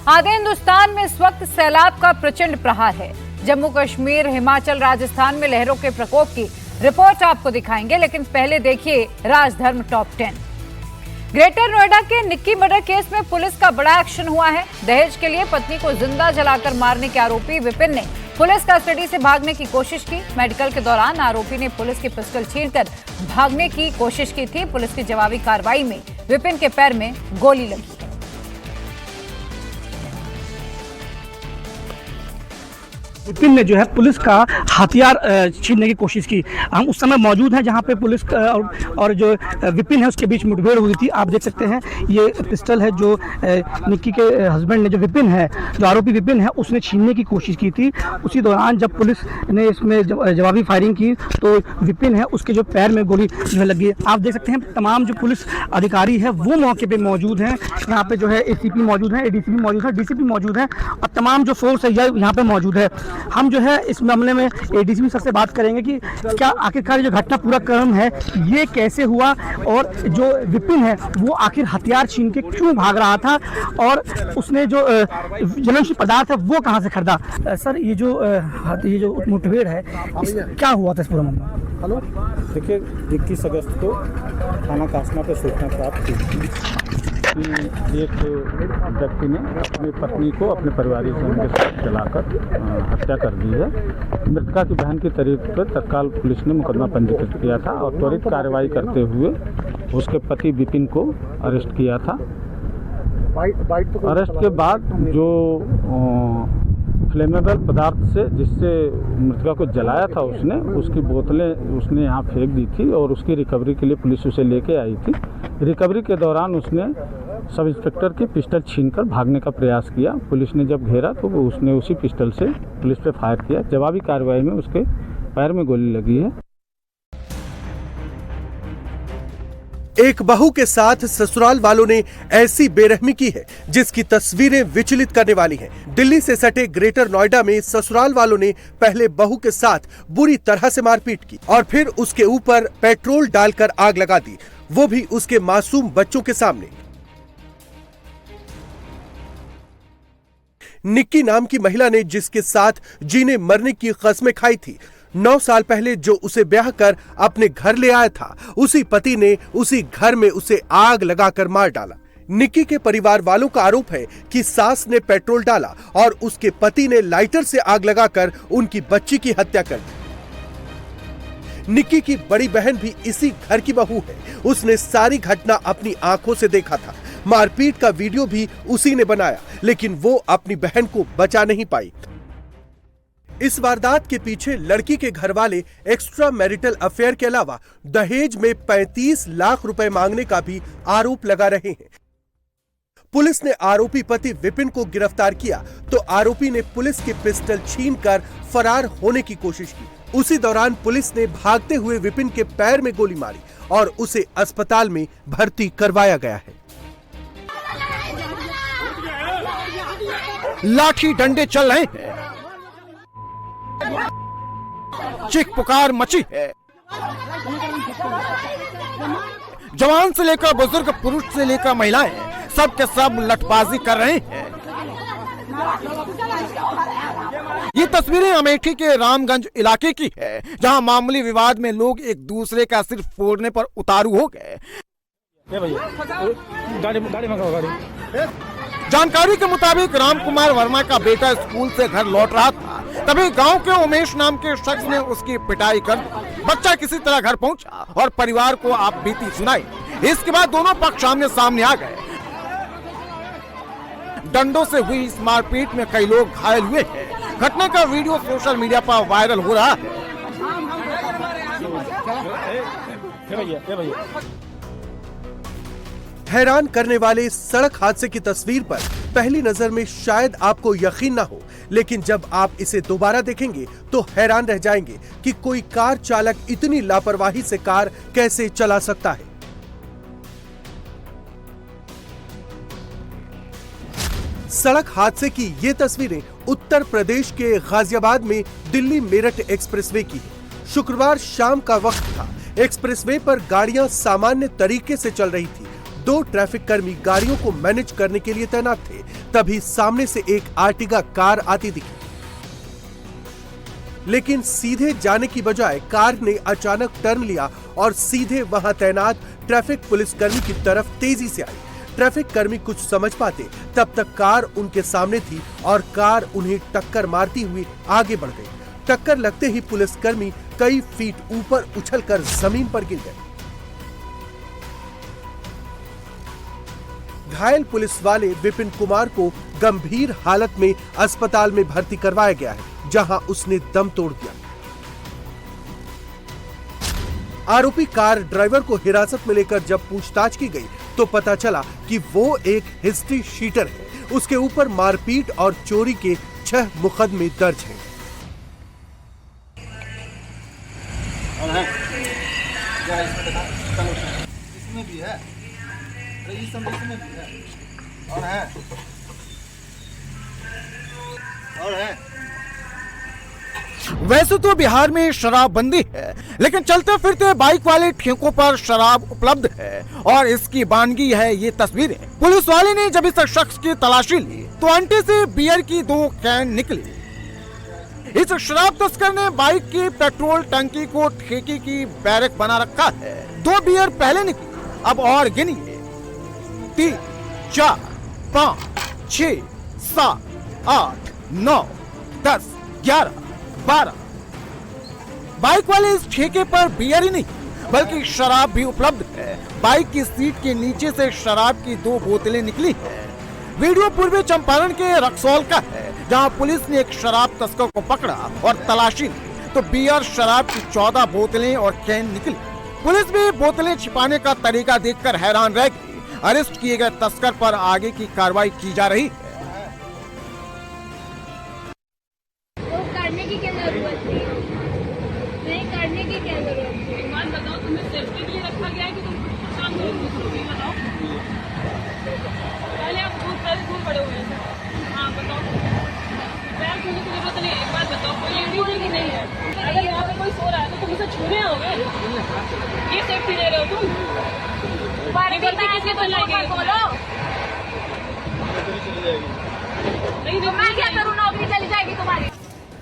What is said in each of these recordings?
आधे हिंदुस्तान में इस वक्त सैलाब का प्रचंड प्रहार है। जम्मू कश्मीर, हिमाचल, राजस्थान में लहरों के प्रकोप की रिपोर्ट आपको दिखाएंगे, लेकिन पहले देखिए राजधर्म टॉप 10। ग्रेटर नोएडा के निक्की मर्डर केस में पुलिस का बड़ा एक्शन हुआ है। दहेज के लिए पत्नी को जिंदा जलाकर मारने के आरोपी विपिन ने पुलिस कस्टडी से भागने की कोशिश की। मेडिकल के दौरान आरोपी ने पुलिस की पिस्टल छीनकर भागने की कोशिश की थी। पुलिस की जवाबी कार्रवाई में विपिन के पैर में गोली लगी। विपिन ने जो है पुलिस का हथियार छीनने की कोशिश की। हम उस समय मौजूद हैं जहां पे पुलिस और जो विपिन है उसके बीच मुठभेड़ हुई थी। आप देख सकते हैं ये पिस्टल है जो निक्की के हस्बैंड ने, जो विपिन है, जो आरोपी विपिन है, उसने छीनने की कोशिश की थी। उसी दौरान जब पुलिस ने इसमें जवाबी फायरिंग की तो विपिन है उसके जो पैर में गोली जो है लगी। आप देख सकते हैं तमाम जो पुलिस अधिकारी है वो मौके पर मौजूद हैं। यहाँ पे जो है ACP मौजूद है, ADCP मौजूद है, DCP मौजूद है और तमाम जो फोर्स है यहाँ पे मौजूद है। हम जो है इस मामले में ADCP सर से बात करेंगे कि क्या आखिरकार जो घटना पूरा क्रम है ये कैसे हुआ और जो विपिन है वो आखिर हथियार छीन के क्यों भाग रहा था और उसने जो ज्वलनशील पदार्थ है वो कहां से खरीदा। सर ये जो मुठभेड़ है क्या हुआ था इस पूरा मामला? हेलो, देखिए 21 अगस्त को थाना कासना पे सूचना प्राप्त हुई कि एक व्यक्ति ने अपनी पत्नी को अपने परिवार के साथ जलाकर हत्या कर दी है। मृतका की बहन की तरीफ पर तत्काल पुलिस ने मुकदमा पंजीकृत किया था और त्वरित कार्रवाई करते हुए उसके पति विपिन को अरेस्ट किया था। अरेस्ट के बाद जो फ्लेमेबल पदार्थ से जिससे मृतका को जलाया था उसकी बोतलें उसने यहाँ फेंक दी थी और उसकी रिकवरी के लिए पुलिस उसे लेके आई थी। रिकवरी के दौरान उसने सब इंस्पेक्टर की पिस्टल छीनकर भागने का प्रयास किया। पुलिस ने जब घेरा तो उसने उसी पिस्टल से पुलिस पे फायर किया। जवाबी कार्रवाई में उसके पैर में गोली लगी है। एक बहू के साथ ससुराल वालों ने ऐसी बेरहमी की है जिसकी तस्वीरें विचलित करने वाली हैं। दिल्ली से सटे ग्रेटर नोएडा में ससुराल वालों ने पहले बहू के साथ बुरी तरह से मारपीट की और फिर उसके ऊपर पेट्रोल डालकर आग लगा दी, वो भी उसके मासूम बच्चों के सामने। निक्की नाम की महिला ने जिसके साथ जीने मरने की कसमें खाई थी, 9 साल पहले जो उसे ब्याह कर अपने घर ले आया था, उसी पति ने उसी घर में उसे आग लगाकर मार डाला। निक्की के परिवार वालों का आरोप है कि सास ने पेट्रोल डाला और उसके पति ने लाइटर से आग लगाकर उनकी बच्ची की हत्या कर दी। निक्की की बड़ी बहन भी इसी घर की बहू है। उसने सारी घटना अपनी आंखों से देखा था। मारपीट का वीडियो भी उसी ने बनाया, लेकिन वो अपनी बहन को बचा नहीं पाई। इस वारदात के पीछे लड़की के घर वाले एक्स्ट्रा मैरिटल अफेयर के अलावा दहेज में 35 लाख रुपए मांगने का भी आरोप लगा रहे हैं। पुलिस ने आरोपी पति विपिन को गिरफ्तार किया तो आरोपी ने पुलिस की पिस्टल छीनकर फरार होने की कोशिश की। उसी दौरान पुलिस ने भागते हुए विपिन के पैर में गोली मारी और उसे अस्पताल में भर्ती करवाया गया है। लाठी डंडे चल रहे हैं, चीख पुकार मची है। जवान से लेकर बुजुर्ग, पुरुष से लेकर महिलाएं, सब के सब लठबाजी कर रहे हैं। ये तस्वीरें अमेठी के रामगंज इलाके की है, जहां मामूली विवाद में लोग एक दूसरे का सिर फोड़ने पर उतारू हो गए। जानकारी के मुताबिक राम कुमार वर्मा का बेटा स्कूल से घर लौट रहा था, तभी गांव के उमेश नाम के शख्स ने उसकी पिटाई कर दी। बच्चा किसी तरह घर पहुंचा और परिवार को आपबीती सुनाई। इसके बाद दोनों पक्ष आमने सामने आ गए। डंडों से हुई इस मारपीट में कई लोग घायल हुए हैं। घटना का वीडियो सोशल मीडिया पर वायरल हो रहा है। हैरान करने वाले सड़क हादसे की तस्वीर पर पहली नजर में शायद आपको यकीन ना हो, लेकिन जब आप इसे दोबारा देखेंगे तो हैरान रह जाएंगे कि कोई कार चालक इतनी लापरवाही से कार कैसे चला सकता है। सड़क हादसे की ये तस्वीरें उत्तर प्रदेश के गाजियाबाद में दिल्ली मेरठ एक्सप्रेसवे की है। शुक्रवार शाम का वक्त था। एक्सप्रेसवे पर गाड़ियां सामान्य तरीके से चल रही थी। 2 ट्रैफिक कर्मी गाड़ियों को मैनेज करने के लिए तैनात थे। तभी सामने से एक आर्टिगा कार आती दिखी, लेकिन सीधे जाने की बजाय कार ने अचानक टर्न लिया और सीधे वहां तैनात ट्रैफिक पुलिसकर्मी की तरफ तेजी से आई। ट्रैफिक कर्मी कुछ समझ पाते तब तक कार उनके सामने थी और कार उन्हें टक्कर मारती हुई आगे बढ़ गई। टक्कर लगते ही पुलिसकर्मी कई फीट ऊपर उछलकर जमीन पर गिर गए। घायल पुलिस वाले विपिन कुमार को गंभीर हालत में अस्पताल में भर्ती करवाया गया है, जहां उसने दम तोड़ दिया। आरोपी कार ड्राइवर को हिरासत में लेकर जब पूछताछ की गई तो पता चला कि वो एक हिस्ट्री शीटर है। उसके ऊपर मारपीट और चोरी के 6 मुकदमे दर्ज हैं। इसमें भी है, रजिस्ट्रेशन इसमें भी है और है। वैसे तो बिहार में शराबबंदी है, लेकिन चलते फिरते बाइक वाले ठेकों पर शराब उपलब्ध है और इसकी बानगी है ये तस्वीरें। पुलिस वाले ने जब इस शख्स की तलाशी ली तो आंटी से बियर की 2 कैन निकली। इस शराब तस्कर ने बाइक की पेट्रोल टंकी को ठेके की बैरक बना रखा है। 2 बियर पहले निकली, अब और गिनिए 3, 4, 5, 6, 7, 8, 9, 10, 11, 12। बाइक वाले इस ठेके पर बियर ही नहीं बल्कि शराब भी उपलब्ध है। बाइक की सीट के नीचे से शराब की 2 बोतलें निकली है। वीडियो पूर्वी चंपारण के रक्सौल का है, जहां पुलिस ने एक शराब तस्कर को पकड़ा और तलाशी ली तो बियर शराब की 14 बोतलें और कैन निकली। पुलिस भी बोतलें छिपाने का तरीका देखकर हैरान रह गई। अरेस्ट किए गए तस्कर पर आगे की कार्रवाई की जा रही है। तो करने की क्या जरूरत थी? नहीं करने की क्या जरूरत थी? एक बात बताओ, तुम्हें सेफ्टी के लिए रखा गया है कि तुम परेशान हो? बताओ, पहले आप दूर पड़े हुए हैं। हाँ बताओ, पैर छूने की जरूरत नहीं है। एक बात बताओ, कोई लेडीज है कि नहीं है? अगर यहाँ पे कोई सो रहा है तो तुम उसे छूने होगे? ये सेफ्टी दे रहे हो तुम? गलती किसकी बनाएगी? बोलो नहीं, मैं क्या करूँ? नौकरी चली जाएगी तुम्हारी।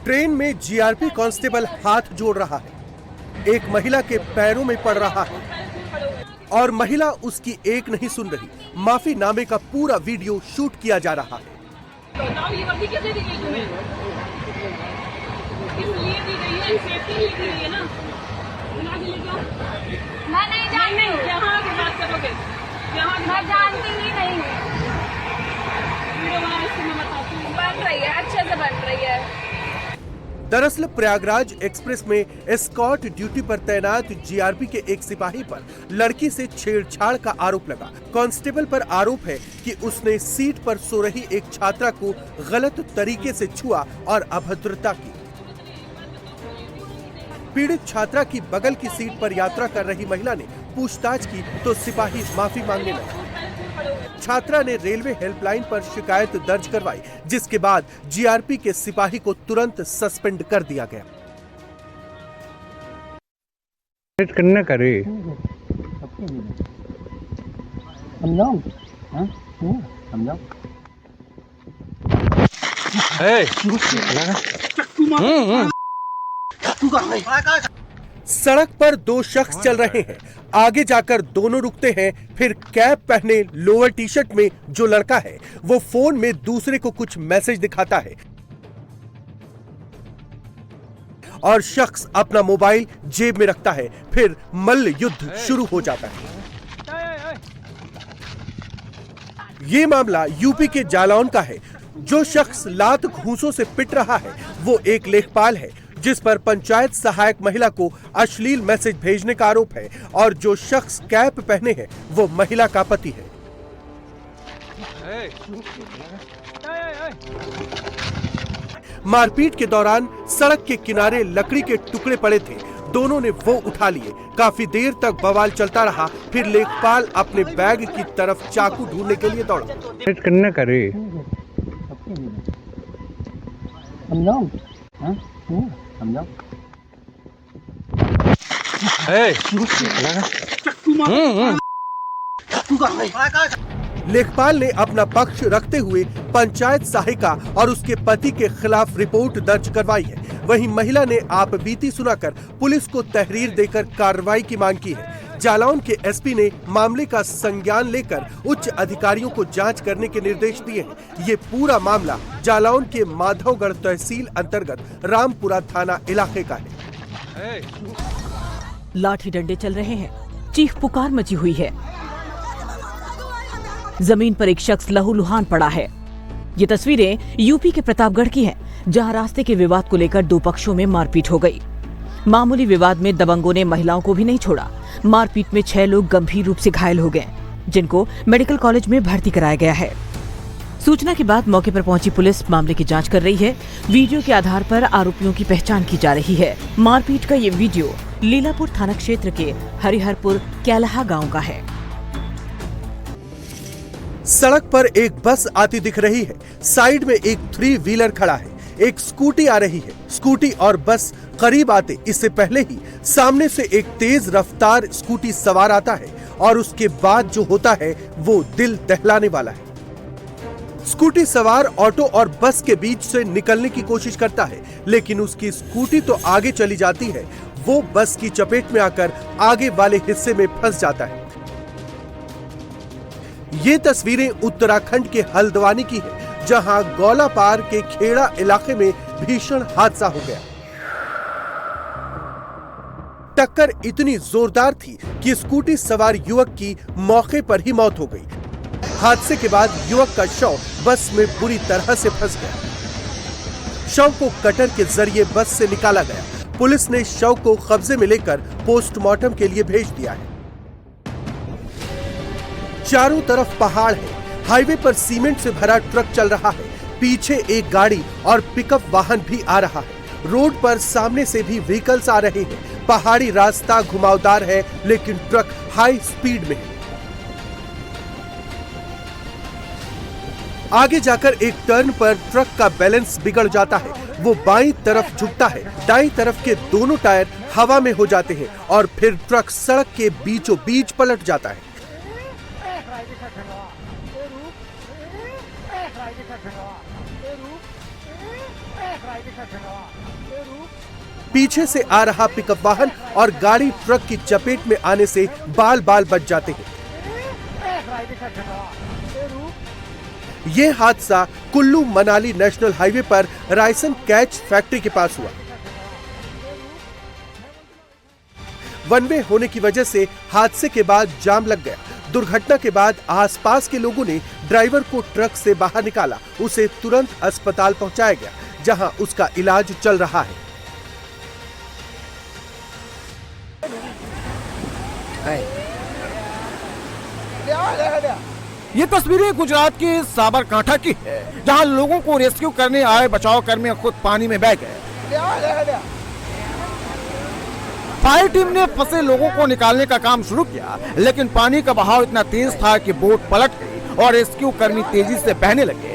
ट्रेन में जीआरपी कांस्टेबल हाथ जोड़ रहा है, एक महिला के पैरों में पड़ रहा है और महिला उसकी एक नहीं सुन रही। माफीनामे का पूरा वीडियो शूट किया जा रहा है। बताओ, ये वर्दी कैसे दी गई तुम्हें? किस लिए दी गई है? सेफ्टी लिए दी गई है ना? बना के लेके आओ। मैं नहीं जानती हूँ। यहाँ आके बात करोगे? यहाँ मैं जानती ही नहीं हूँ। वीडियो बना, इसको मैं बताती हूँ। बन रही है, अच्छे से बन रही है। दरअसल प्रयागराज एक्सप्रेस में एस्कॉर्ट ड्यूटी पर तैनात जीआरपी के एक सिपाही पर लड़की से छेड़छाड़ का आरोप लगा। कांस्टेबल पर आरोप है कि उसने सीट पर सो रही एक छात्रा को गलत तरीके से छुआ और अभद्रता की। पीड़ित छात्रा की बगल की सीट पर यात्रा कर रही महिला ने पूछताछ की तो सिपाही माफी मांगने लगा। छात्रा ने रेलवे हेल्पलाइन पर शिकायत दर्ज करवाई, जिसके बाद जीआरपी के सिपाही को तुरंत सस्पेंड कर दिया गया। करना करे समझाओ, समझाओ। सड़क पर 2 शख्स चल रहे हैं। आगे जाकर दोनों रुकते हैं। फिर कैप पहने लोअर टी शर्ट में जो लड़का है वो फोन में दूसरे को कुछ मैसेज दिखाता है और शख्स अपना मोबाइल जेब में रखता है। फिर मल्ल युद्ध शुरू हो जाता है। ये मामला यूपी के जालौन का है। जो शख्स लात घूंसों से पिट रहा है वो एक लेखपाल है, जिस पर पंचायत सहायक महिला को अश्लील मैसेज भेजने का आरोप है और जो शख्स कैप पहने हैं वो महिला का पति है। मारपीट के दौरान सड़क के किनारे लकड़ी के टुकड़े पड़े थे, दोनों ने वो उठा लिए। काफी देर तक बवाल चलता रहा। फिर लेखपाल अपने बैग की तरफ चाकू ढूंढने के लिए दौड़ा। करना करे समझाओ, समझाओ। लेखपाल ने अपना पक्ष रखते हुए पंचायत सहायिका और उसके पति के खिलाफ रिपोर्ट दर्ज करवाई है। वहीं महिला ने आप बीती सुनाकर पुलिस को तहरीर देकर कार्रवाई की मांग की है। जालौन के एसपी ने मामले का संज्ञान लेकर उच्च अधिकारियों को जांच करने के निर्देश दिए हैं। ये पूरा मामला जालौन के माधवगढ़ तहसील अंतर्गत रामपुरा थाना इलाके का है। लाठी डंडे चल रहे हैं, चीख पुकार मची हुई है। जमीन पर एक शख्स लहूलुहान पड़ा है। ये तस्वीरें यूपी के प्रतापगढ़ की हैं, जहां रास्ते के विवाद को लेकर दो पक्षों में मारपीट हो गई। मामूली विवाद में दबंगों ने महिलाओं को भी नहीं छोड़ा। मारपीट में 6 लोग गंभीर रूप से घायल हो गए, जिनको मेडिकल कॉलेज में भर्ती कराया गया है। सूचना के बाद मौके पर पहुंची पुलिस मामले की जांच कर रही है। वीडियो के आधार पर आरोपियों की पहचान की जा रही है। मारपीट का ये वीडियो लीलापुर थाना क्षेत्र के हरिहरपुर कैलाहा गांव का है। सड़क पर एक बस आती दिख रही है। साइड में एक 3 व्हीलर खड़ा है। एक स्कूटी आ रही है। स्कूटी और बस करीब आते इससे पहले ही सामने से एक तेज रफ्तार स्कूटी सवार आता है और उसके बाद जो होता है वो दिल दहलाने वाला है। स्कूटी सवार ऑटो और बस के बीच से निकलने की कोशिश करता है, लेकिन उसकी स्कूटी तो आगे चली जाती है। वो बस की चपेट में आकर आगे वाले हिस्से में फंस जाता है। ये तस्वीरें उत्तराखंड के हल्द्वानी की है, जहां गौलापार के खेड़ा इलाके में भीषण हादसा हो गया। टक्कर इतनी जोरदार थी कि स्कूटी सवार युवक की मौके पर ही मौत हो गई। हादसे के बाद युवक का शव बस में बुरी तरह से फंस गया। शव को कटर के जरिए बस से निकाला गया। पुलिस ने शव को कब्जे में लेकर पोस्टमार्टम के लिए भेज दिया है। चारों तरफ पहाड़ है। हाईवे पर सीमेंट से भरा ट्रक चल रहा है। पीछे एक गाड़ी और पिकअप वाहन भी आ रहा है। रोड पर सामने से भी व्हीकल्स आ रहे हैं। पहाड़ी रास्ता घुमावदार है, लेकिन ट्रक हाई स्पीड में है। आगे जाकर एक टर्न पर ट्रक का बैलेंस बिगड़ जाता है। वो बाईं तरफ झुकता है। दाईं तरफ के दोनों टायर हवा में हो जाते हैं और फिर ट्रक सड़क के बीचों बीच पलट जाता है। पीछे से आ रहा पिकअप वाहन और गाड़ी ट्रक की चपेट में आने से बाल बाल बच जाते हैं। ये हादसा कुल्लू मनाली नेशनल हाईवे पर रायसन कैच फैक्ट्री के पास हुआ। वन वे होने की वजह से हादसे के बाद जाम लग गया। दुर्घटना के बाद आसपास के लोगों ने ड्राइवर को ट्रक से बाहर निकाला। उसे तुरंत अस्पताल पहुंचाया गया, जहां उसका इलाज चल रहा है। ये तस्वीरें गुजरात के साबरकांठा की है, जहां लोगों को रेस्क्यू करने आए बचाव कर्मी खुद पानी में बह गए। फायर टीम ने फंसे लोगों को निकालने का काम शुरू किया, लेकिन पानी का बहाव इतना तेज था कि बोट पलट गई और रेस्क्यू कर्मी तेजी से बहने लगे।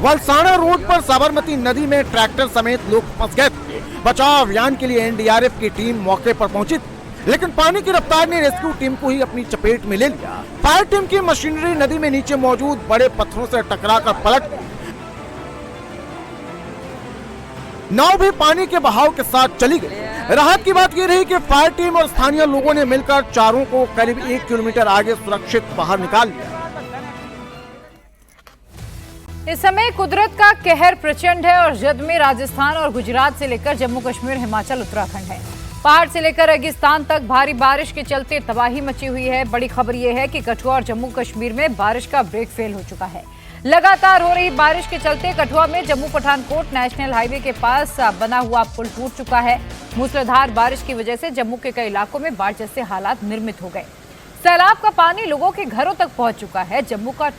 वलसाड़ा रोड पर साबरमती नदी में ट्रैक्टर समेत लोग फंस गए थे। बचाव अभियान के लिए एनडीआरएफ की टीम मौके पर पहुंची थी, लेकिन पानी की रफ्तार ने रेस्क्यू टीम को ही अपनी चपेट में ले लिया। फायर टीम की मशीनरी नदी में नीचे मौजूद बड़े पत्थरों से टकराकर पलट गई। नाव भी पानी के बहाव के साथ चली गई। राहत की बात यह रही कि फायर टीम और स्थानीय लोगों ने मिलकर चारों को करीब 1 किलोमीटर आगे सुरक्षित बाहर निकाल लिया। इस समय कुदरत का कहर प्रचंड है और जद में राजस्थान और गुजरात से लेकर जम्मू कश्मीर, हिमाचल, उत्तराखंड है। पहाड़ से लेकर रेगिस्तान तक भारी बारिश के चलते तबाही मची हुई है। बड़ी खबर यह है कि कठुआ और जम्मू कश्मीर में बारिश का ब्रेक फेल हो चुका है। लगातार हो रही बारिश के चलते कठुआ में जम्मू पठानकोट नेशनल हाईवे के पास बना हुआ पुल टूट चुका है। मूसलाधार बारिश की वजह से जम्मू के कई इलाकों में बाढ़ जैसे हालात निर्मित हो गए। सैलाब का पानी लोगों के घरों तक पहुंच चुका है। जम्मू का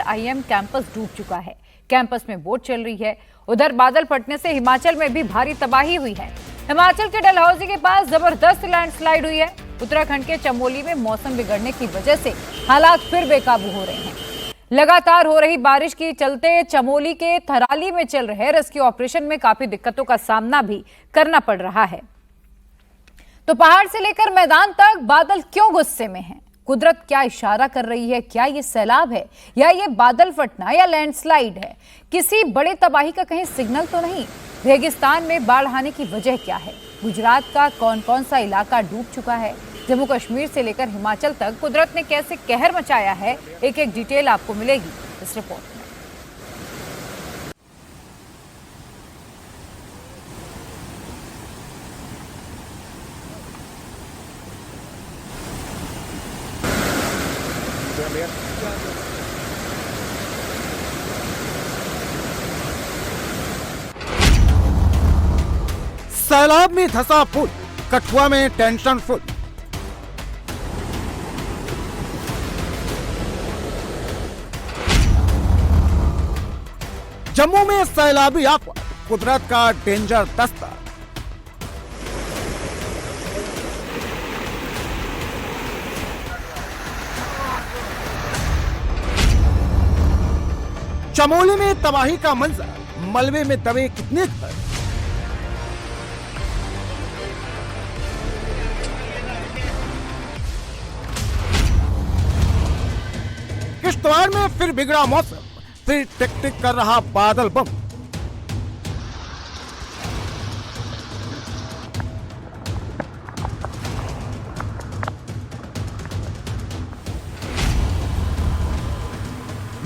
IIM कैंपस डूब चुका है। कैंपस में बोट चल रही है। उधर बादल फटने से हिमाचल में भी भारी तबाही हुई है। हिमाचल के डलहौजी के पास जबरदस्त लैंडस्लाइड हुई है। उत्तराखंड के चमोली में मौसम बिगड़ने की वजह से हालात फिर बेकाबू हो रहे हैं। लगातार हो रही बारिश के चलते चमोली के थराली में चल रहे रेस्क्यू ऑपरेशन में काफी दिक्कतों का सामना भी करना पड़ रहा है। तो पहाड़ से लेकर मैदान तक बादल क्यों गुस्से में हैं? कुदरत क्या इशारा कर रही है? क्या ये सैलाब है या ये बादल फटना या लैंडस्लाइड है? किसी बड़े तबाही का कहीं सिग्नल तो नहीं? रेगिस्तान में बाढ़ आने की वजह क्या है? गुजरात का कौन कौन सा इलाका डूब चुका है? जम्मू कश्मीर से लेकर हिमाचल तक कुदरत ने कैसे कहर मचाया है, एक एक डिटेल आपको मिलेगी इस रिपोर्ट में। सैलाब में धंसा पुल, कठुआ में टेंशन फुल। जम्मू में सैलाबी आफत, कुदरत का डेंजर दस्तक। चमोली में तबाही का मंजर, मलबे में दबे कितने घर। किश्तवाड़ में फिर बिगड़ा मौसम, फिर टिक टिक कर रहा बादल बम।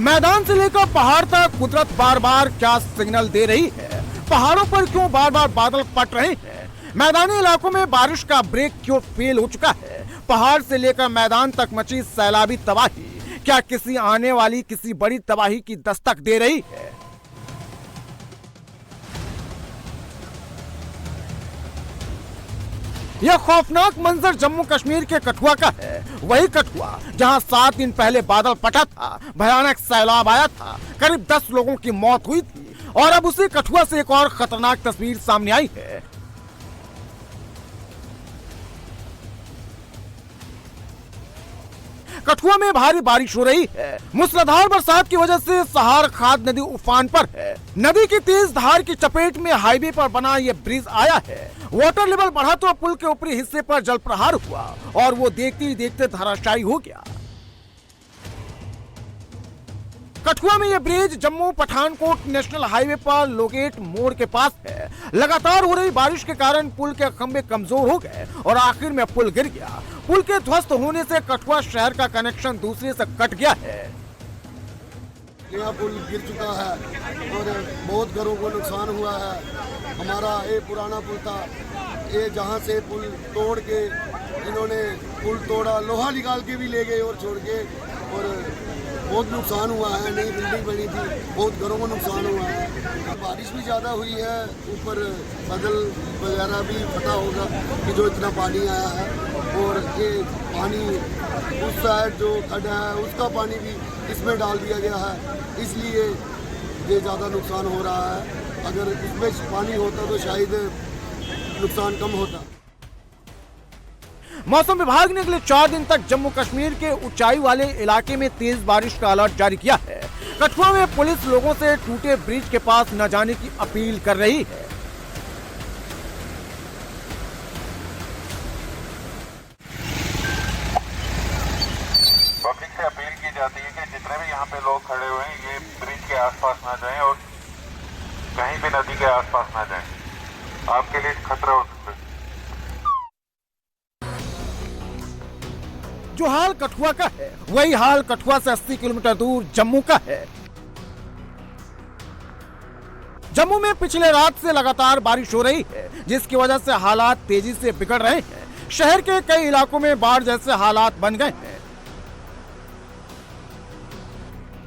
मैदान से लेकर पहाड़ तक कुदरत बार बार क्या सिग्नल दे रही है? पहाड़ों पर क्यों बार बार बादल फट रहे हैं? मैदानी इलाकों में बारिश का ब्रेक क्यों फेल हो चुका है? पहाड़ से लेकर मैदान तक मची सैलाबी तबाही क्या किसी आने वाली किसी बड़ी तबाही की दस्तक दे रही है? यह खौफनाक मंजर जम्मू कश्मीर के कठुआ का है। वही कठुआ जहां 7 दिन पहले बादल फटा था, भयानक सैलाब आया था, करीब 10 लोगों की मौत हुई थी और अब उसी कठुआ से एक और खतरनाक तस्वीर सामने आई है। कठुआ में भारी बारिश हो रही है। मूसलाधार बरसात की वजह से सहार खाद नदी उफान पर है। नदी की तेज धार की चपेट में हाईवे पर बना ये ब्रिज आया है। वाटर लेवल बढ़ा तो पुल के ऊपरी हिस्से पर जल प्रहार हुआ और वो देखते ही देखते धराशायी हो गया। कठुआ में यह bridge Jammu Pathankot national highway पर लोगेट मोड़ के पास है। लगातार हो रही बारिश के कारण पुल के खंभे कमजोर हो गए और आखिर में पुल गिर गया। पुल के ध्वस्त होने से कठुआ शहर का कनेक्शन दूसरे से कट गया है। यहाँ पुल गिर चुका है और बहुत घरों को नुकसान हुआ है। हमारा ये पुराना पुल था, ये जहाँ से पुल तोड़ के इन्होंने पुल तोड़ा, लोहा निकाल के भी ले गए और छोड़ के, और बहुत नुकसान हुआ है। नई बिल्डिंग बनी थी, बहुत घरों को नुकसान हुआ है। बारिश भी ज़्यादा हुई है, ऊपर बादल वगैरह भी पता होगा कि जो इतना पानी आया है, और ये पानी उस साइड जो खड्डा है उसका पानी भी इसमें डाल दिया गया है, इसलिए ये ज़्यादा नुकसान हो रहा है। अगर इसमें पानी होता तो शायद नुकसान कम होता। मौसम विभाग ने अगले 4 दिन तक जम्मू कश्मीर के ऊंचाई वाले इलाके में तेज बारिश का अलर्ट जारी किया है। कठुआ में पुलिस लोगों से टूटे ब्रिज के पास न जाने की अपील कर रही है। पब्लिक से अपील की जाती है कि जितने भी यहाँ पे लोग खड़े हुए हैं ये ब्रिज के आसपास ना जाएं और कहीं भी नदी के आसपास ना जाएं, आपके लिए खतरा हो सकता है। जो हाल कठुआ का है वही हाल कठुआ से 80 किलोमीटर दूर जम्मू का है। जम्मू में पिछले रात से लगातार बारिश हो रही है, जिसकी वजह से हालात तेजी से बिगड़ रहे हैं। शहर के कई इलाकों में बाढ़ जैसे हालात बन गए हैं।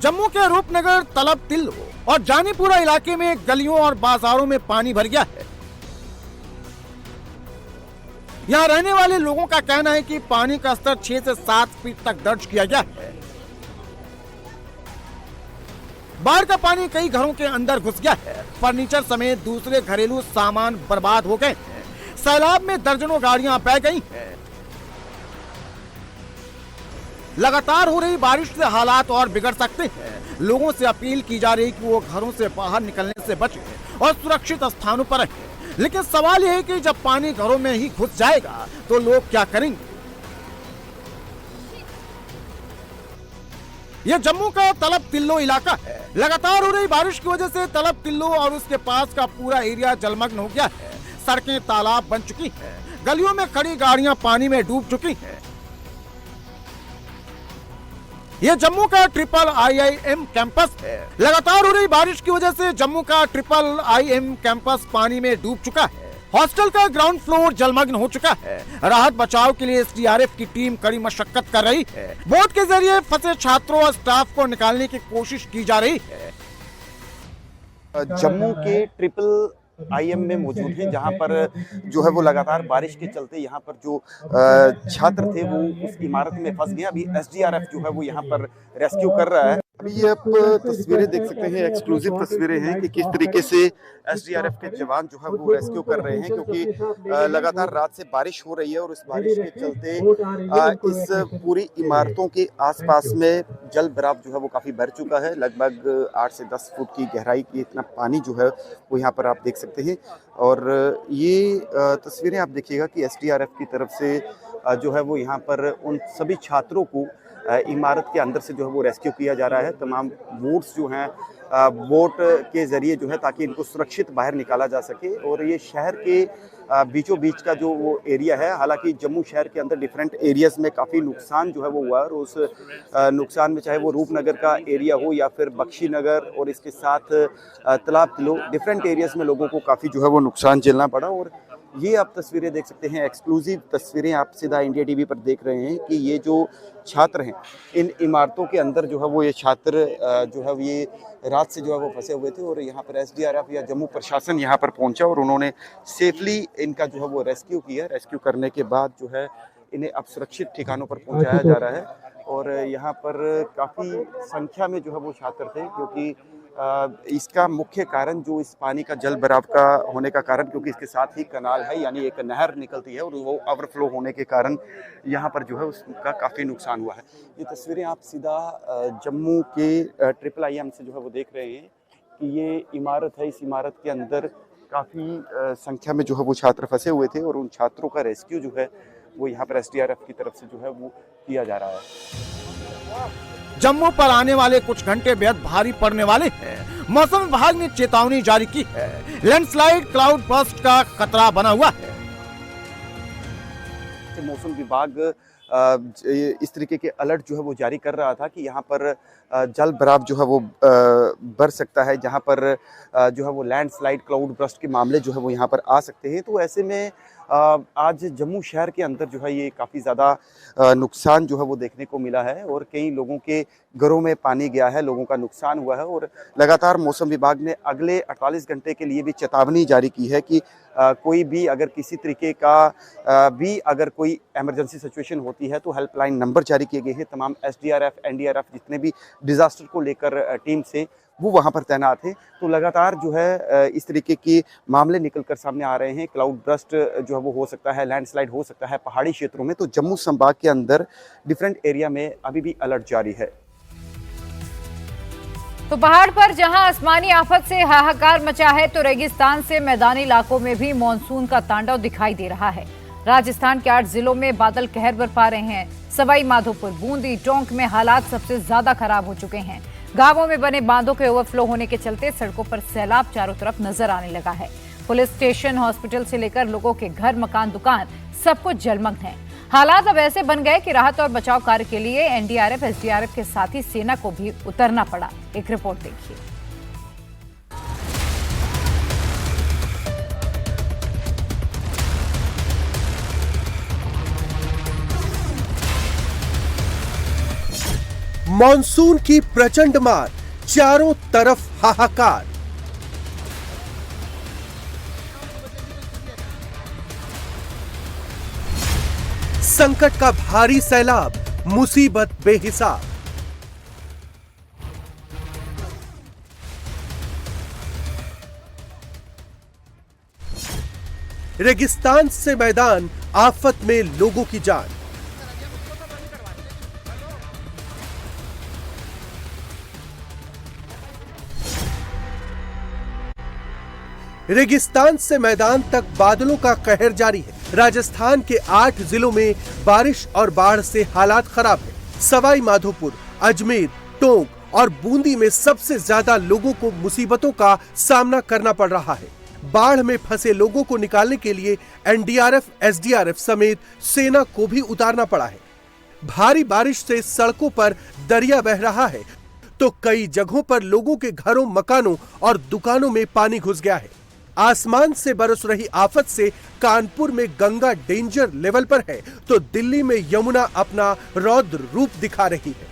जम्मू के रूपनगर, तलब, तिल्लो और जानीपुरा इलाके में गलियों और बाजारों में पानी भर गया है। यहाँ रहने वाले लोगों का कहना है कि पानी का स्तर 6 से 7 फीट तक दर्ज किया गया है। बाढ़ का पानी कई घरों के अंदर घुस गया है। फर्नीचर समेत दूसरे घरेलू सामान बर्बाद हो गए हैं। सैलाब में दर्जनों गाड़ियां बह गई हैं। लगातार हो रही बारिश से हालात और बिगड़ सकते हैं। लोगों से अपील की जा रही है कि वो घरों से बाहर निकलने से बचें और सुरक्षित स्थानों पर रहें। लेकिन सवाल यह है कि जब पानी घरों में ही घुस जाएगा तो लोग क्या करेंगे। यह जम्मू का तलब तिल्लो इलाका है। लगातार हो रही बारिश की वजह से तलब तिल्लो और उसके पास का पूरा एरिया जलमग्न हो गया है। सड़कें तालाब बन चुकी हैं, गलियों में खड़ी गाड़ियां पानी में डूब चुकी हैं। यह जम्मू का IIM कैंपस है। लगातार हो रही बारिश की वजह से जम्मू का IIM कैंपस पानी में डूब चुका है। हॉस्टल का ग्राउंड फ्लोर जलमग्न हो चुका है। राहत बचाव के लिए SDRF की टीम कड़ी मशक्कत कर रही है। बोट के जरिए फंसे छात्रों और स्टाफ को निकालने की कोशिश की जा रही है। जम्मू के IIM में मौजूद हैं, जहां पर जो है वो लगातार बारिश के चलते यहाँ पर जो छात्र थे वो उस इमारत में फंस गए। अभी SDRF जो है वो यहाँ पर रेस्क्यू कर रहा है। अभी ये आप तस्वीरें देख सकते हैं, एक्सक्लूसिव तस्वीरें हैं कि किस तरीके से SDRF के जवान जो है वो रेस्क्यू कर रहे हैं, क्योंकि लगातार रात से बारिश हो रही है और इस बारिश के चलते इस पूरी इमारतों के आसपास में जल भराव जो है वो काफ़ी बढ़ चुका है। लगभग 8 से 10 फुट की गहराई की इतना पानी जो है वो यहाँ पर आप देख सकते हैं। और ये तस्वीरें आप देखिएगा कि SDRF की तरफ से जो है वो यहाँ पर उन सभी छात्रों को इमारत के अंदर से जो है वो रेस्क्यू किया जा रहा है। तमाम बोट्स जो हैं बोट के ज़रिए जो है ताकि इनको सुरक्षित बाहर निकाला जा सके। और ये शहर के बीचों बीच का जो वो एरिया है, हालांकि जम्मू शहर के अंदर डिफरेंट एरियाज़ में काफ़ी नुकसान जो है वो हुआ है। और उस नुकसान में चाहे वो रूपनगर का एरिया हो या फिर बख्शी नगर और इसके साथ तालाब तिल्लो, डिफरेंट एरियाज़ में लोगों को काफ़ी जो है वो नुकसान झेलना पड़ा। और ये आप तस्वीरें देख सकते हैं, एक्सक्लूसिव तस्वीरें आप सीधा इंडिया टीवी पर देख रहे हैं कि ये जो छात्र हैं इन इमारतों के अंदर जो है वो ये छात्र जो है ये रात से जो है वो फंसे हुए थे। और यहाँ पर SDRF या जम्मू प्रशासन यहाँ पर पहुँचा और उन्होंने सेफली इनका जो है वो रेस्क्यू किया। रेस्क्यू करने के बाद जो है इन्हें अब सुरक्षित ठिकानों पर पहुँचाया जा रहा है। और यहाँ पर काफ़ी संख्या में जो है वो छात्र थे, क्योंकि इसका मुख्य कारण जो इस पानी का जल भराव का होने का कारण, क्योंकि इसके साथ ही कनाल है यानी एक नहर निकलती है और वो ओवरफ्लो होने के कारण यहाँ पर जो है उसका काफ़ी नुकसान हुआ है। ये तस्वीरें आप सीधा जम्मू के IIM से जो है वो देख रहे हैं कि ये इमारत है। इस इमारत के अंदर काफ़ी संख्या में जो है वो छात्र फंसे हुए थे और उन छात्रों का रेस्क्यू जो है वो यहाँ पर SDRF की तरफ से जो है वो किया जा रहा है। जम्मू पर आने वाले कुछ घंटे बेहद भारी पड़ने वाले हैं। मौसम विभाग ने चेतावनी जारी की है। लैंडस्लाइड, क्लाउड बर्स्ट का खतरा बना हुआ है। मौसम विभाग इस तरीके के अलर्ट जो है वो जारी कर रहा था कि यहाँ पर जल भराव जो है वो बढ़ सकता है, जहाँ पर जो है वो लैंडस्लाइड, क्लाउड बर्स्ट के मामले जो है वो यहाँ पर आ सकते हैं। तो ऐसे में आज जम्मू शहर के अंदर जो है ये काफ़ी ज़्यादा नुकसान जो है वो देखने को मिला है और कई लोगों के घरों में पानी गया है, लोगों का नुकसान हुआ है। और लगातार मौसम विभाग ने अगले 48 घंटे के लिए भी चेतावनी जारी की है कि कोई भी अगर किसी तरीके का भी अगर कोई इमरजेंसी सिचुएशन होती है तो हेल्पलाइन नंबर जारी किए गए हैं। तमाम SDRF, NDRF जितने भी डिज़ास्टर को लेकर टीम से वो वहाँ पर तैनात हैं। तो लगातार जो है इस तरीके के मामले निकल कर सामने आ रहे हैं। क्लाउड बर्स्ट जो है वो हो सकता है, लैंडस्लाइड हो सकता है पहाड़ी क्षेत्रों में। तो जम्मू संभाग के अंदर डिफरेंट एरिया में अभी भी अलर्ट जारी है। तो पहाड़ पर जहां आसमानी आफत से हाहाकार मचा है, तो रेगिस्तान से मैदानी इलाकों में भी मानसून का तांडव दिखाई दे रहा है। राजस्थान के 8 जिलों में बादल कहर बरपा रहे हैं। सवाई माधोपुर, बूंदी, टोंक में हालात सबसे ज्यादा खराब हो चुके हैं। गांवों में बने बांधों के ओवरफ्लो होने के चलते सड़कों पर सैलाब चारों तरफ नजर आने लगा है। पुलिस स्टेशन, हॉस्पिटल से लेकर लोगों के घर, मकान, दुकान सब कुछ जलमग्न है। हालात अब ऐसे बन गए कि राहत और बचाव कार्य के लिए NDRF, SDRF के साथ ही सेना को भी उतरना पड़ा। एक रिपोर्ट देखिए। मॉनसून की प्रचंड मार, चारों तरफ हाहाकार। संकट का भारी सैलाब, मुसीबत बेहिसाब। रेगिस्तान से मैदान, आफत में लोगों की जान। रेगिस्तान से मैदान तक बादलों का कहर जारी है। राजस्थान के 8 जिलों में बारिश और बाढ़ से हालात खराब है। सवाई माधोपुर, अजमेर, टोंक और बूंदी में सबसे ज्यादा लोगों को मुसीबतों का सामना करना पड़ रहा है। बाढ़ में फंसे लोगों को निकालने के लिए एनडीआरएफ, एसडीआरएफ समेत सेना को भी उतारना पड़ा है। भारी बारिश से सड़कों पर दरिया बह रहा है तो कई जगहों पर लोगों के घरों, मकानों और दुकानों में पानी घुस गया है। आसमान से बरस रही आफत से कानपुर में गंगा डेंजर लेवल पर है तो दिल्ली में यमुना अपना रौद्र रूप दिखा रही है।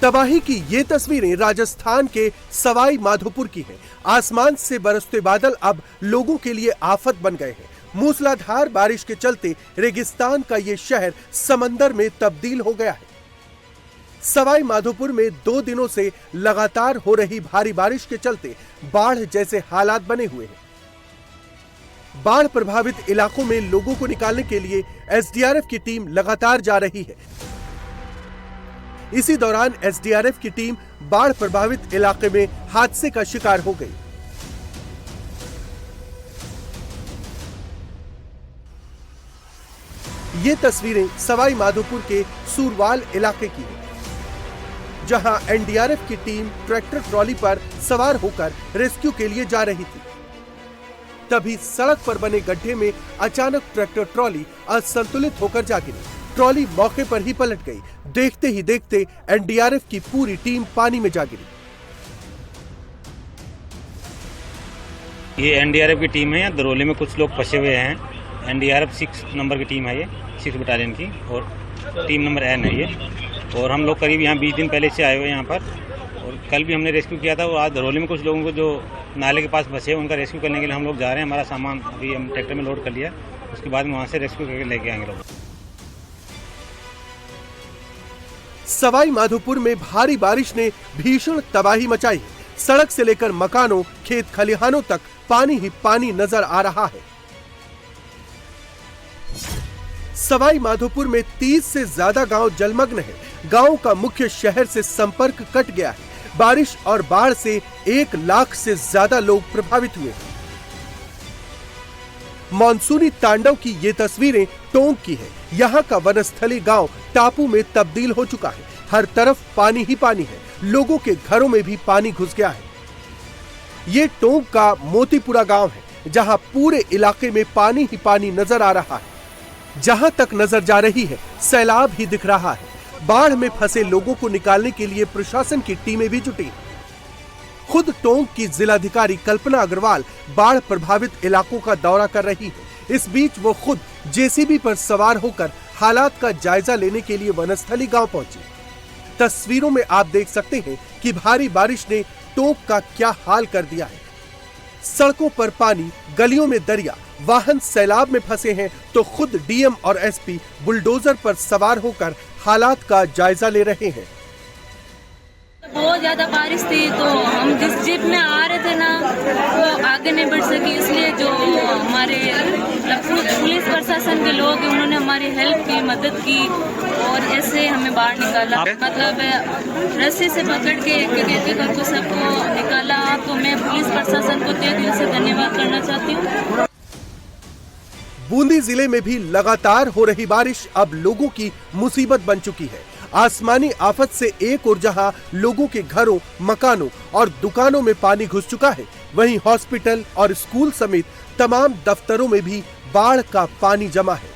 तबाही की ये तस्वीरें राजस्थान के सवाई माधोपुर की हैं। आसमान से बरसते बादल अब लोगों के लिए आफत बन गए हैं। मूसलाधार बारिश के चलते रेगिस्तान का ये शहर समंदर में तब्दील हो गया है। सवाई माधोपुर में 2 दिनों से लगातार हो रही भारी बारिश के चलते बाढ़ जैसे हालात बने हुए हैं। बाढ़ प्रभावित इलाकों में लोगों को निकालने के लिए एसडीआरएफ की टीम लगातार जा रही है। इसी दौरान एसडीआरएफ की टीम बाढ़ प्रभावित इलाके में हादसे का शिकार हो गई। ये तस्वीरें सवाई माधोपुर के सूरवाल इलाके की हैं, जहां एनडीआरएफ की टीम ट्रैक्टर ट्रॉली पर सवार होकर रेस्क्यू के लिए जा रही थी। तभी सड़क पर बने गड्ढे में अचानक ट्रैक्टर ट्रॉली असंतुलित होकर जा गिरी। ट्रॉली मौके पर ही पलट गई। देखते ही देखते एनडीआरएफ की पूरी टीम पानी में जा गिरी। ये एनडीआरएफ की टीम है। यहाँ दरोले में कुछ लोग फंसे हुए हैं। एनडीआरएफ 6 नंबर की टीम है, ये 6 बटालियन की, और टीम नंबर N है ये। और हम लोग करीब यहाँ 20 दिन पहले से आए हुए हैं यहाँ पर, और कल भी हमने रेस्क्यू किया था। और आज दरोले में कुछ लोगों को जो नाले के पास फंसे उनका रेस्क्यू करने के लिए हम लोग जा रहे हैं। हमारा सामान अभी हम ट्रैक्टर में लोड कर लिया, उसके बाद में वहाँ से रेस्क्यू करके लेके आएंगे लोग। सवाई माधोपुर में भारी बारिश ने भीषण तबाही मचाई है। सड़क से लेकर मकानों, खेत खलिहानों तक पानी ही पानी नजर आ रहा है। सवाई माधोपुर में 30 से ज्यादा गांव जलमग्न है। गांव का मुख्य शहर से संपर्क कट गया है। बारिश और बाढ़ से 1 लाख से ज्यादा लोग प्रभावित हुए हैं। मॉनसूनी तांडव की ये तस्वीरें टोंक की है। यहाँ का वनस्थली गांव टापू में तब्दील हो चुका है। हर तरफ पानी ही पानी है। लोगों के घरों में भी पानी घुस गया है। ये टोंक का मोतीपुरा गांव है, जहां पूरे इलाके में पानी ही पानी नजर आ रहा है। जहां तक नजर जा रही है सैलाब ही दिख रहा है। बाढ़ में फंसे लोगों को निकालने के लिए प्रशासन की टीमें भी जुटी। खुद टोंक की जिलाधिकारी कल्पना अग्रवाल बाढ़ प्रभावित इलाकों का दौरा कर रही है। इस बीच वो खुद जेसीबी पर सवार होकर हालात का जायजा लेने के लिए वनस्थली गांव पहुंची। तस्वीरों में आप देख सकते हैं कि भारी बारिश ने टोंक का क्या हाल कर दिया है। सड़कों पर पानी, गलियों में दरिया, वाहन सैलाब में फंसे हैं तो खुद डीएम और एसपी बुलडोजर पर सवार होकर हालात का जायजा ले रहे हैं। बहुत ज्यादा बारिश थी तो हम जिस जीप में आ रहे थे ना वो आगे नहीं बढ़ सकी, इसलिए जो हमारे पुलिस प्रशासन के लोग हैं उन्होंने हमारी हेल्प की, मदद की और ऐसे हमें बाहर निकाला। मतलब रस्सी से पकड़ के एक करके सबको निकाला। तो मैं पुलिस प्रशासन को तहे दिल से धन्यवाद करना चाहती हूँ। बूंदी जिले में भी लगातार हो रही बारिश अब लोगों की मुसीबत बन चुकी है। आसमानी आफत से एक और जहां लोगों के घरों, मकानों और दुकानों में पानी घुस चुका है, वहीं हॉस्पिटल और स्कूल समेत तमाम दफ्तरों में भी बाढ़ का पानी जमा है।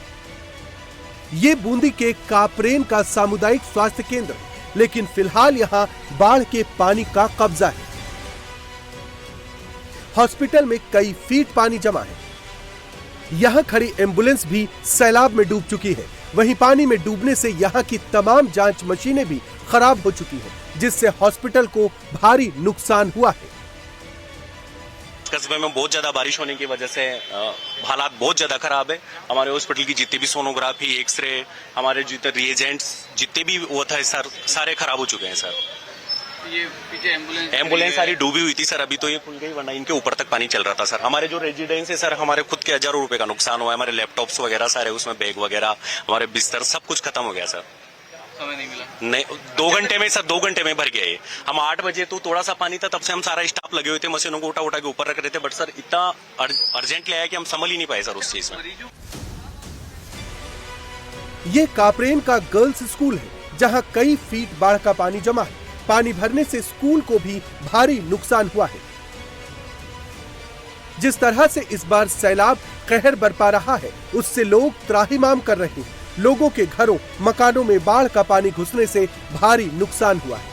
ये बूंदी के कापरेन का सामुदायिक स्वास्थ्य केंद्र, लेकिन फिलहाल यहां बाढ़ के पानी का कब्जा है। हॉस्पिटल में कई फीट पानी जमा है। यहां खड़ी एम्बुलेंस भी सैलाब में डूब चुकी है। वहीं पानी में डूबने से यहां की तमाम जांच मशीनें भी खराब हो चुकी हैं, जिससे हॉस्पिटल को भारी नुकसान हुआ है। कस्बे में बहुत ज्यादा बारिश होने की वजह से हालात बहुत ज्यादा खराब है। हमारे हॉस्पिटल की जितनी भी सोनोग्राफी, एक्सरे, हमारे जितने रिएजेंट्स जितने भी वो था सर, सारे खराब हो चुके हैं सर। ये पीछे एम्बुलेंस सारी डूबी हुई थी सर, अभी तो ये खुल गई, वरना इनके ऊपर तक पानी चल रहा था सर। हमारे जो रेजिडेंस है सर, हमारे खुद के हजारों रुपए का नुकसान हुआ है। हमारे लैपटॉप्स वगैरह सारे उसमें, बैग वगैरह, हमारे बिस्तर सब कुछ खत्म हो गया सर। समय नहीं मिला? नहीं, 2 घंटे में सर, 2 घंटे में भर गया ये। हम 8 बजे तो थोड़ा सा पानी था, तब से हम सारा स्टाफ लगे हुए थे, मशीनों को उठा उठा के ऊपर रख रहे थे, बट सर इतना अर्जेंटली आया कि हम संभल ही नहीं पाए सर उस चीज में। ये कापरेन का गर्ल्स स्कूल है जहां कई फीट बाढ़ का पानी जमा है। पानी भरने से स्कूल को भी भारी नुकसान हुआ है। जिस तरह से इस बार सैलाब कहर बरपा रहा है, उससे लोग त्राहिमाम कर रहे हैं। लोगों के घरों मकानों में बाढ़ का पानी घुसने से भारी नुकसान हुआ है।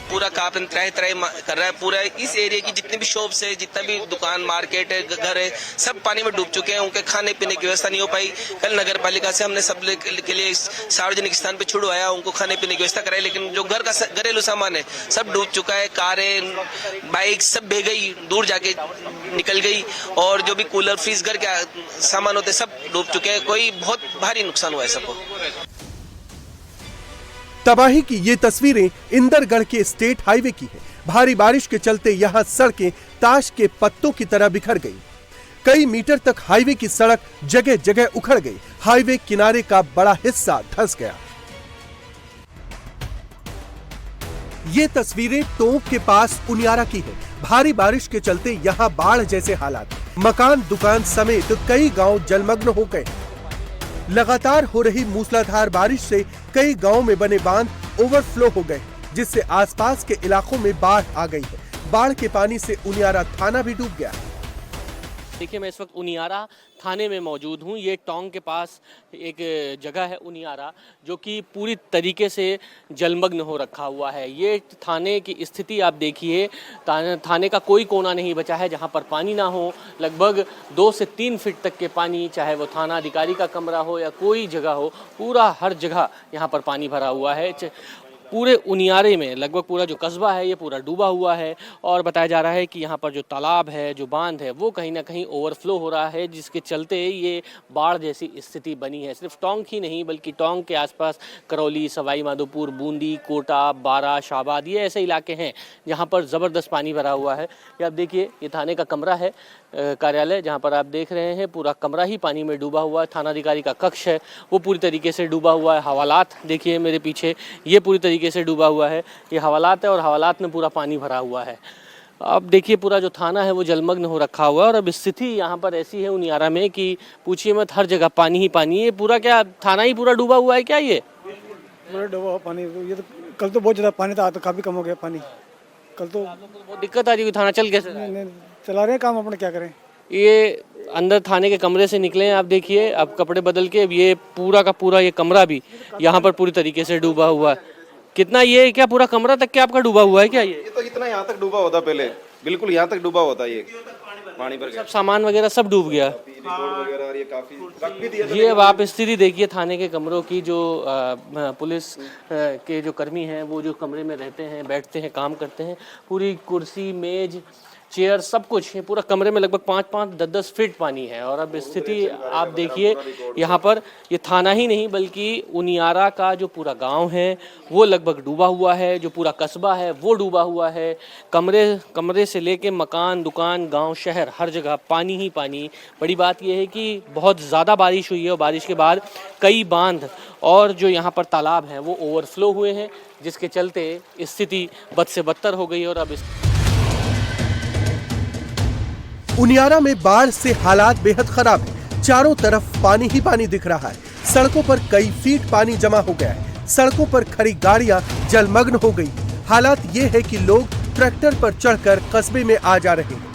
पूरा कापन त्राही कर रहा है। पूरा इस एरिया की जितने भी शॉप्स है, जितना भी दुकान मार्केट है, घर है, सब पानी में डूब चुके हैं। उनके खाने पीने की व्यवस्था नहीं हो पाई। कल नगर पालिका से हमने सब के लिए सार्वजनिक स्थान पे छुड़वाया, उनको खाने पीने की व्यवस्था कराई, लेकिन जो घर का घरेलू सामान है सब डूब चुका है। कारें, बाइक सब बह गई, दूर जाके निकल गई, और जो भी कूलर, फ्रिज, घर के सामान होते सब डूब चुके हैं। कोई बहुत भारी नुकसान हुआ है सबको। तबाही की ये तस्वीरें इंदरगढ़ के स्टेट हाईवे की है। भारी बारिश के चलते यहाँ सड़कें ताश के पत्तों की तरह बिखर गई। कई मीटर तक हाईवे की सड़क जगह जगह उखड़ गई। हाईवे किनारे का बड़ा हिस्सा धंस गया। ये तस्वीरें टोंक के पास उनियारा की है। भारी बारिश के चलते यहाँ बाढ़ जैसे हालात। मकान, दुकान समेत कई गांव जलमग्न हो गए। लगातार हो रही मूसलाधार बारिश से कई गांवों में बने बांध ओवरफ्लो हो गए, जिससे आसपास के इलाकों में बाढ़ आ गई है। बाढ़ के पानी से उनियारा थाना भी डूब गया। देखिए, मैं इस वक्त उनियारा थाने में मौजूद हूँ। ये टोंक के पास एक जगह है उनियारा, जो कि पूरी तरीके से जलमग्न हो रखा हुआ है। ये थाने की स्थिति आप देखिए, थाने का कोई कोना नहीं बचा है जहाँ पर पानी ना हो। लगभग 2 से 3 फीट तक के पानी, चाहे वो थाना अधिकारी का कमरा हो या कोई जगह हो, पूरा हर जगह यहाँ पर पानी भरा हुआ है। पूरे उनियारे में लगभग पूरा जो कस्बा है ये पूरा डूबा हुआ है, और बताया जा रहा है कि यहाँ पर जो तालाब है, जो बांध है, वो कहीं ना कहीं ओवरफ्लो हो रहा है, जिसके चलते ये बाढ़ जैसी स्थिति बनी है। सिर्फ टोंक ही नहीं बल्कि टोंक के आसपास करौली, सवाई माधोपुर, बूंदी, कोटा, बारा, शाहबाद, ये ऐसे इलाके हैं जहाँ पर ज़बरदस्त पानी भरा हुआ है। ये आप देखिए, ये थाने का कमरा है, कार्यालय, जहाँ पर आप देख रहे हैं पूरा कमरा ही पानी में डूबा हुआ है। थानाधिकारी का कक्ष है वो पूरी तरीके से डूबा हुआ है। हवालात देखिए मेरे पीछे, ये पूरी तरीके से डूबा हुआ है। ये हवालात है और हवालात में पूरा पानी भरा हुआ है। अब देखिए, पूरा जो थाना है वो जलमग्न हो रखा हुआ है, और अब स्थिति यहाँ पर ऐसी है उनियारा में कि पूछिए मत, हर जगह पानी ही पानी है। पूरा क्या थाना ही पूरा डूबा हुआ है क्या? ये पूरा डूबा हुआ पानी। ये तो कल तो बहुत ज़्यादा पानी था, आज तो काफ़ी कम हो गया पानी। कल तो बहुत दिक्कत आ रही है। थाना चल कैसे? चला रहे हैं काम अपने, क्या करें। ये अंदर थाने के कमरे से निकले हैं आप देखिए, अब कपड़े बदल के, ये पूरा का पूरा ये कमरा भी यहाँ पर पूरी तरीके से डूबा हुआ है। कितना, ये क्या पूरा कमरा तक क्या आपका डूबा हुआ है क्या? ये तो इतना यहाँ तक डूबा होता, पहले बिल्कुल यहाँ तक डूबा होता, ये पानी भर गया, सब सामान वगैरह सब डूब गया। ये काफी ये अब आप स्थिति देखिए थाने के कमरों की। जो पुलिस के जो कर्मी हैं वो जो कमरे में रहते हैं, बैठते हैं, काम करते हैं, पूरी कुर्सी, मेज, चेयर, सब कुछ है। पूरा कमरे में लगभग 5-5, 10-10 फीट पानी है। और अब स्थिति आप देखिए, यहाँ पर ये थाना ही नहीं बल्कि उनियारा का जो पूरा गांव है वो लगभग डूबा हुआ है। जो पूरा कस्बा है वो डूबा हुआ है। कमरे से लेके मकान, दुकान, गांव, शहर, हर जगह पानी ही पानी। बड़ी बात यह है कि बहुत ज़्यादा बारिश हुई है, और बारिश के बाद कई बांध और जो यहाँ पर तालाब हैं वो ओवरफ्लो हुए हैं, जिसके चलते स्थिति बद से बदतर हो गई। और अब उनियारा में बाढ़ से हालात बेहद खराब है। चारों तरफ पानी ही पानी दिख रहा है। सड़कों पर कई फीट पानी जमा हो गया है। सड़कों पर खड़ी गाड़ियां जलमग्न हो गई। हालात ये है कि लोग ट्रैक्टर पर चढ़कर कस्बे में आ जा रहे हैं।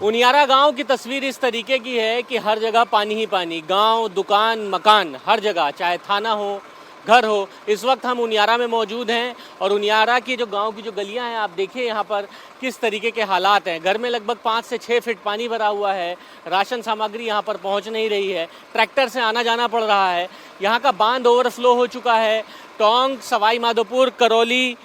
उनियारा गांव की तस्वीर इस तरीके की है कि हर जगह पानी ही पानी। गांव, दुकान, मकान, हर जगह, चाहे थाना हो, घर हो। इस वक्त हम उनियारा में मौजूद हैं, और उनियारा की जो गांव की जो गलियां हैं आप देखिए यहाँ पर किस तरीके के हालात हैं। घर में लगभग 5 से 6 फीट पानी भरा हुआ है। राशन सामग्री यहाँ पर पहुँच नहीं रही है। ट्रैक्टर से आना जाना पड़ रहा है। यहाँ का बांध ओवरफ्लो हो चुका है। टोंक, सवाई माधोपुर, करौली,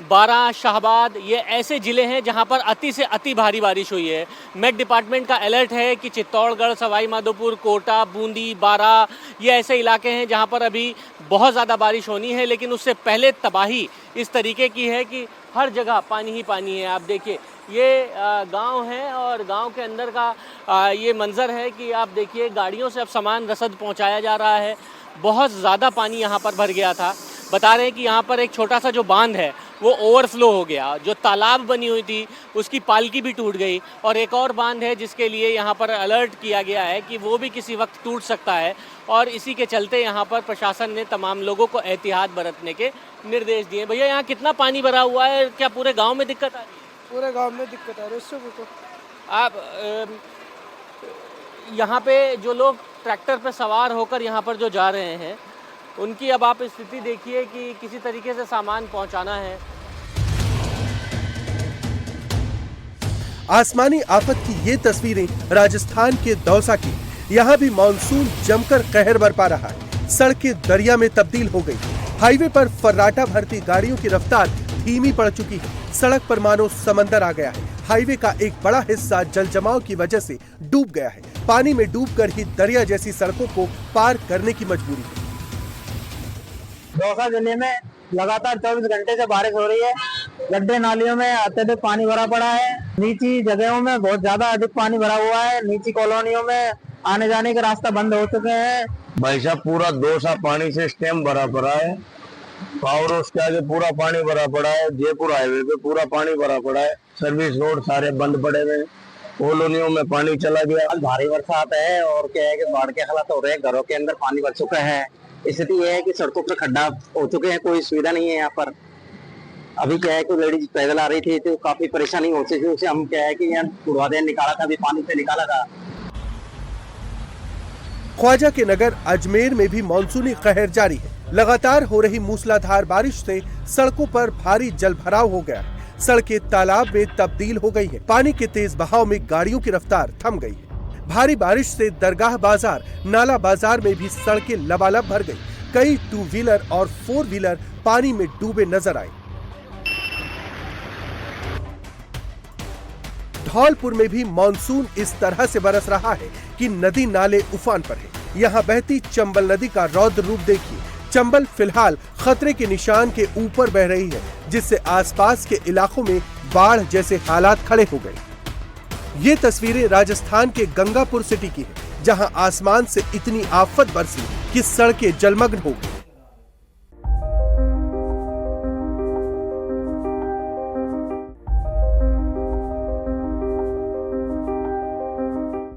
बारा, शाहबाद, ये ऐसे ज़िले हैं जहां पर अति से अति भारी बारिश हुई है। मेट डिपार्टमेंट का अलर्ट है कि चित्तौड़गढ़, सवाई माधोपुर, कोटा, बूंदी, बारा, ये ऐसे इलाके हैं जहां पर अभी बहुत ज़्यादा बारिश होनी है। लेकिन उससे पहले तबाही इस तरीके की है कि हर जगह पानी ही पानी है। आप देखिए, ये गांव है, और गांव के अंदर का ये मंज़र है कि आप देखिए, गाड़ियों से अब सामान रसद पहुँचाया जा रहा है। बहुत ज़्यादा पानी यहाँ पर भर गया था। बता रहे हैं कि यहाँ पर एक छोटा सा जो बांध है वो ओवरफ्लो हो गया, जो तालाब बनी हुई थी उसकी पालकी भी टूट गई, और एक और बांध है जिसके लिए यहाँ पर अलर्ट किया गया है कि वो भी किसी वक्त टूट सकता है, और इसी के चलते यहाँ पर प्रशासन ने तमाम लोगों को एहतियात बरतने के निर्देश दिए। भैया यहाँ कितना पानी भरा हुआ है, क्या पूरे गाँव में दिक्कत आ रही है? पूरे गांव में दिक्कत आ रही है। आप यहाँ पे जो लोग ट्रैक्टर पर सवार होकर यहाँ पर जो जा रहे हैं उनकी अब आप स्थिति देखिए कि किसी तरीके से सामान पहुँचाना है। आसमानी आफत की ये तस्वीरें राजस्थान के दौसा की। यहाँ भी मानसून जमकर कहर बरपा रहा है। सड़कें दरिया में तब्दील हो गई। हाईवे पर फर्राटा भरती गाड़ियों की रफ्तार धीमी पड़ चुकी है। सड़क पर मानो समंदर आ गया है। हाईवे का एक बड़ा हिस्सा जल जमाव की वजह से डूब गया है। पानी में डूबकर ही दरिया जैसी सड़कों को पार करने की मजबूरी है। दौसा जिले में लगातार 24 घंटे से बारिश हो रही है। गड्ढे नालियों में अत्यधिक पानी भरा पड़ा है। नीची जगहों में बहुत ज्यादा अधिक पानी भरा हुआ है। नीची कॉलोनियों में आने जाने के रास्ता बंद हो चुके हैं। भाई साहब पूरा दौसा पानी से स्टेम भरा पड़ा है, और उसके आगे पूरा पानी भरा पड़ा है। जयपुर हाईवे पे पूरा पानी भरा पड़ा है। सर्विस रोड सारे बंद पड़े हुए, कॉलोनियों में पानी चला गया। भारी बरसात है और क्या है कि बाढ़ के हालात हो रहे हैं। घरों के अंदर पानी भर चुका है। स्थिति यह है कि सड़कों पर खड्डा हो चुके हैं, कोई सुविधा नहीं है यहाँ पर। अभी क्या है कि लेडीज पैदल आ रही थी तो काफी परेशानी हो चुकी थी। उसे हम क्या है कि यहाँ उड़वा दे निकाला था, अभी पानी से निकाला था। ख्वाजा के नगर अजमेर में भी मानसूनी कहर जारी है। लगातार हो रही मूसलाधार बारिश से सड़कों पर भारी जलभराव हो गया है। सड़कें तालाब में तब्दील हो गई है। पानी के तेज बहाव में गाड़ियों की रफ्तार थम गई है। भारी बारिश से दरगाह बाजार, नाला बाजार में भी सड़कें लबालब भर गई। कई 2 व्हीलर और 4 व्हीलर पानी में डूबे नजर आए। धौलपुर में भी मानसून इस तरह से बरस रहा है कि नदी नाले उफान पर है। यहाँ बहती चंबल नदी का रौद्र रूप देखिए। चंबल फिलहाल खतरे के निशान के ऊपर बह रही है, जिससे आसपास के इलाकों में बाढ़ जैसे हालात खड़े हो गए। ये तस्वीरें राजस्थान के गंगापुर सिटी की है, जहां आसमान से इतनी आफत बरसी कि सड़कें जलमग्न हो गई।